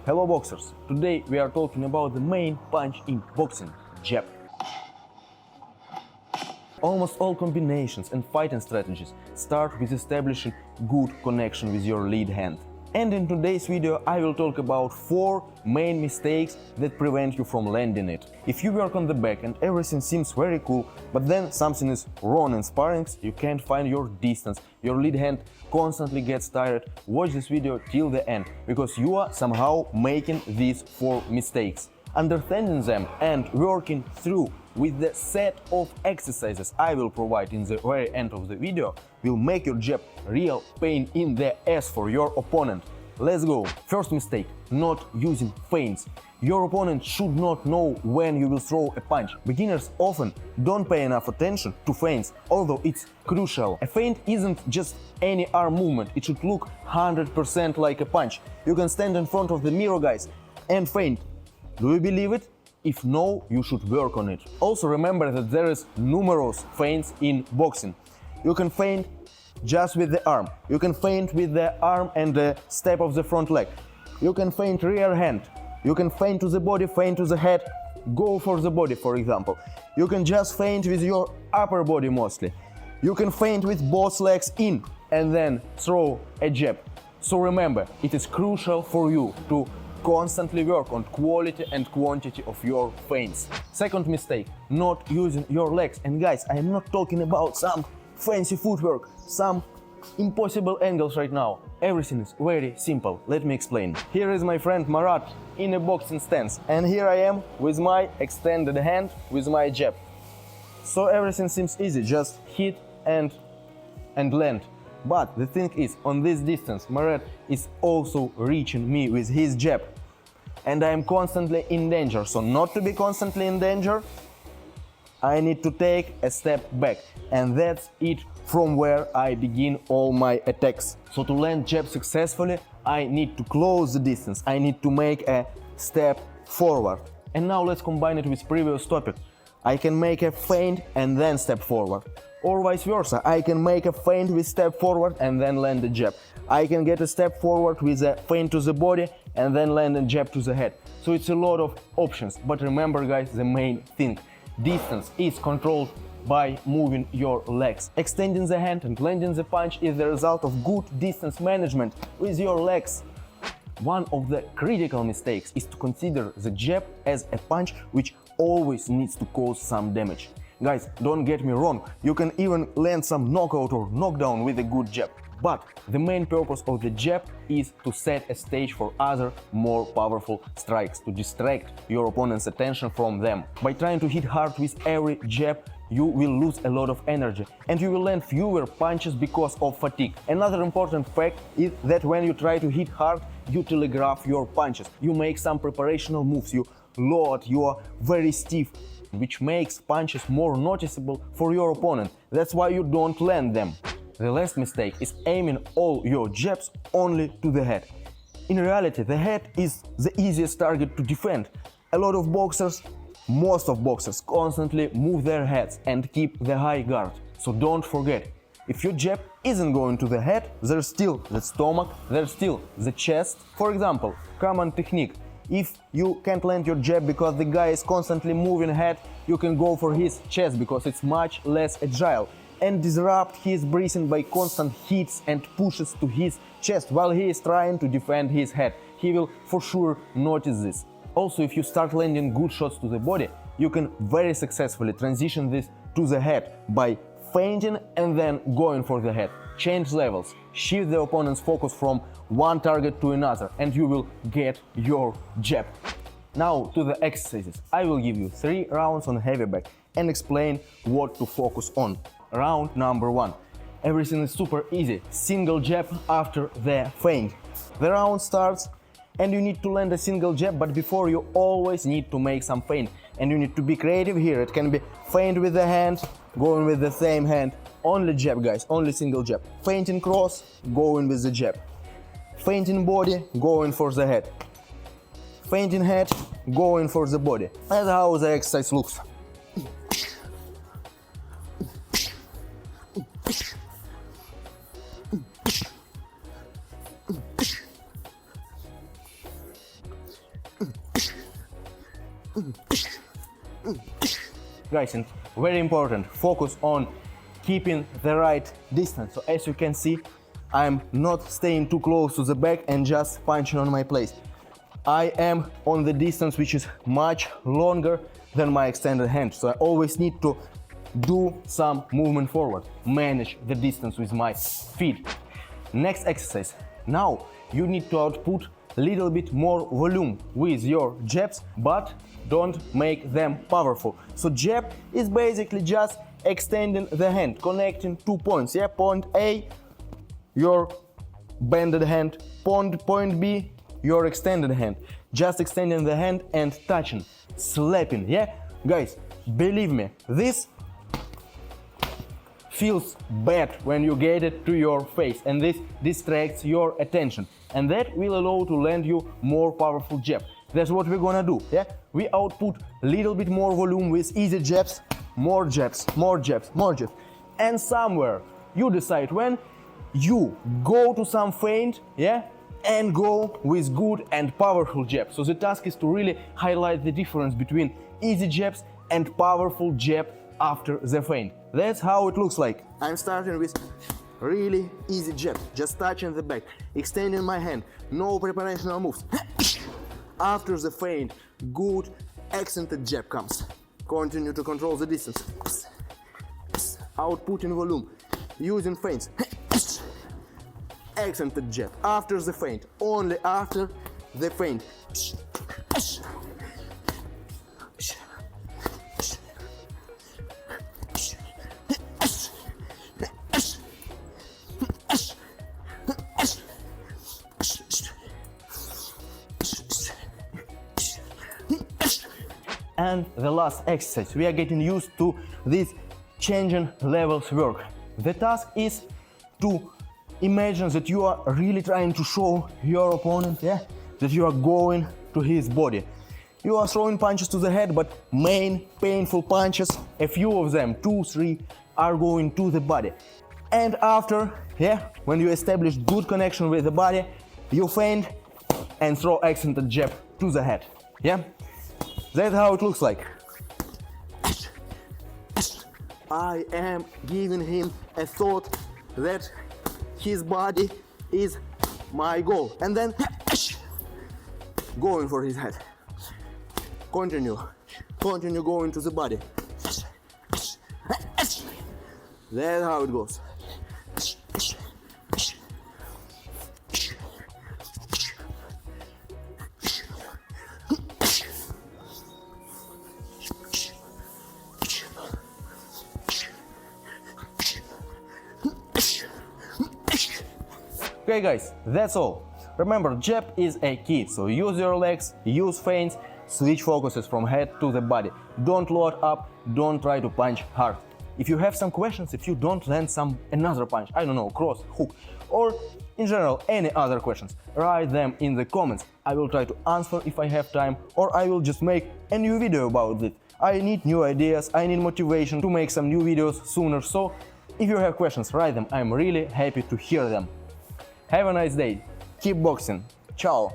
Hello boxers, today we are talking about the main punch in boxing, jab. Almost all combinations and fighting strategies start with establishing good connection with your lead hand. And in today's video I will talk about 4 main mistakes that prevent you from landing it. If you work on the back and everything seems very cool, but then something is wrong in sparring, you can't find your distance, your lead hand constantly gets tired, watch this video till the end, because you are somehow making these 4 mistakes. Understanding them and working through with the set of exercises I will provide in the very end of the video will make your jab real pain in the ass for your opponent. Let's go! First mistake, not using feints. Your opponent should not know when you will throw a punch. Beginners often don't pay enough attention to feints, although it's crucial. A feint isn't just any arm movement, it should look 100% like a punch. You can stand in front of the mirror, guys, and feint. Do you believe it? If no, you should work on it. Also remember that there is numerous feints in boxing. You can feint just with the arm. You can feint with the arm and the step of the front leg. You can feint rear hand. You can feint to the body, feint to the head, go for the body, for example. You can just feint with your upper body mostly. You can feint with both legs in and then throw a jab. So remember, it is crucial for you to constantly work on quality and quantity of your feints. Second mistake, not using your legs. And guys, I am not talking about some fancy footwork, some impossible angles right now. Everything is very simple. Let me explain. Here is my friend Marat in a boxing stance, and here I am with my extended hand with my jab. So everything seems easy, just hit and land. But the thing is, on this distance, Marat is also reaching me with his jab. And I am constantly in danger. So not to be constantly in danger, I need to take a step back. And that's it from where I begin all my attacks. So to land jab successfully, I need to close the distance. I need to make a step forward. And now let's combine it with previous topic. I can make a feint and then step forward. Or vice versa, I can make a feint with step forward and then land a jab. I can get a step forward with a feint to the body and then land a jab to the head. So it's a lot of options, but remember guys, the main thing, distance is controlled by moving your legs. Extending the hand and landing the punch is the result of good distance management with your legs. One of the critical mistakes is to consider the jab as a punch which always needs to cause some damage. Guys, don't get me wrong, you can even land some knockout or knockdown with a good jab. But the main purpose of the jab is to set a stage for other, more powerful strikes, to distract your opponent's attention from them. By trying to hit hard with every jab, you will lose a lot of energy and you will land fewer punches because of fatigue. Another important fact is that when you try to hit hard, you telegraph your punches. You make some preparational moves, you load, you are very stiff, which makes punches more noticeable for your opponent. That's why you don't land them. The last mistake is aiming all your jabs only to the head. In reality, the head is the easiest target to defend. A lot of boxers, most of boxers, constantly move their heads and keep the high guard. So don't forget, if your jab isn't going to the head, there's still the stomach, there's still the chest. For example, common technique. If you can't land your jab because the guy is constantly moving head, you can go for his chest because it's much less agile and disrupt his breathing by constant hits and pushes to his chest while he is trying to defend his head. He will for sure notice this. Also, if you start landing good shots to the body, you can very successfully transition this to the head by feinting and then going for the head. Change levels, shift the opponent's focus from one target to another, and you will get your jab. Now to the exercises. I will give you 3 rounds on heavy back and explain what to focus on. Round number 1. Everything is super easy. Single jab after the feint. The round starts and you need to land a single jab, but before you always need to make some feint. And you need to be creative here. It can be feint with the hand, going with the same hand. Only jab, guys, only single jab. Feinting cross, going with the jab. Feinting body, going for the head. Feinting head, going for the body. That's how the exercise looks. Guys, and very important, focus on keeping the right distance. So as you can see, I'm not staying too close to the back and just punching on my place. I am on the distance which is much longer than my extended hand. So I always need to do some movement forward, manage the distance with my feet. Next exercise. Now you need to output a little bit more volume with your jabs, but don't make them powerful. So jab is basically just extending the hand, connecting 2 points. Yeah, point A, your bended hand, point B, your extended hand. Just extending the hand and touching, slapping. Yeah, guys, believe me, this feels bad when you get it to your face, and this distracts your attention, and that will allow to land you more powerful jab. That's what we're gonna do. Yeah, we output a little bit more volume with easy jabs, more jabs, more jabs, more jabs, and somewhere you decide when you go to some feint, yeah, and go with good and powerful jabs. So the task is to really highlight the difference between easy jabs and powerful jab after the feint. That's how it looks like. I'm starting with really easy jab, just touching the back, extending my hand, no preparational moves. After the feint, good accented jab comes. Continue to control the distance. Outputting volume, using feints. Accented jab after the feint, only after the feint. And the last exercise, we are getting used to this changing levels work. The task is to imagine that you are really trying to show your opponent, yeah, that you are going to his body. You are throwing punches to the head, but main painful punches, a few of them, 2, 3, are going to the body. And after, yeah, when you establish good connection with the body, you feint and throw accented jab to the head. Yeah, that's how it looks like. I am giving him a thought that his body is my goal, and then going for his head. Continue going to the body. That's how it goes. Okay guys, that's all. Remember, jab is a key, so use your legs, use feints, switch focuses from head to the body. Don't load up, don't try to punch hard. If you have some questions, if you don't land another punch, I don't know, cross, hook, or in general any other questions, write them in the comments. I will try to answer if I have time, or I will just make a new video about it. I need new ideas, I need motivation to make some new videos sooner, so if you have questions, write them, I'm really happy to hear them. Have a nice day, keep boxing, ciao!